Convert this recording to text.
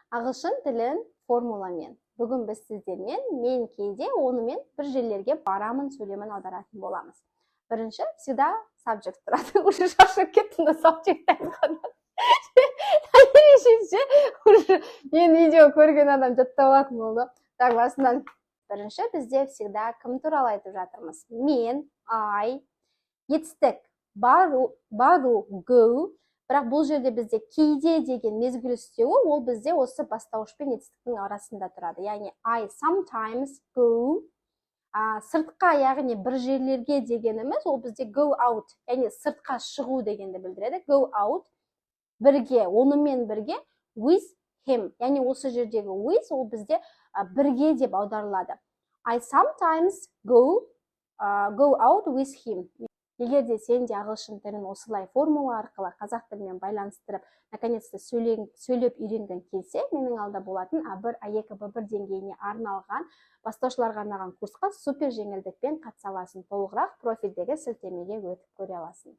Ағылшын тілін формуламен. Бүгін біз сіздермен мен кейде онымен бір жерлерге барамын сөйлемін аударатын боламыз. Бірінші, всегда subject тұрады. Уже шаршап кеттім да subject айтқаннан. Мен видео көрген адам жаттап алатын болды. Так, басынан. Бірінші, бізде всегда кім туралы айтып жатырмыз? Мен, I, етістік, бару, go. Бірақ бұл жерде бізде кейде деген мезгіл үстеуі, ол бізде осы бастауыш пен етістіктің арасында тұрады. Яғни I sometimes go, сыртқа, яғни бір жерлерге дегеніміз, ол бізде go out, яғни сыртқа шығу дегенді білдіреді. Go out, бірге, онымен бірге, with him, яғни осы жердегі with, ол бізде бірге деп аударылады. I sometimes go out with him. Егер де сен де ағылшын тілін осылай формула арқылы қазақ тілімен байланыстырып, наконец-то сөйлеп үйренгің келсе, менің алда болатын А1, А2, Б1 деңгейіне арналған, бастаушыларға арналған курсқа супер жеңілдікпен қатыса аласың. Толығырақ профильдегі сілтемеге өтіп көре аласың.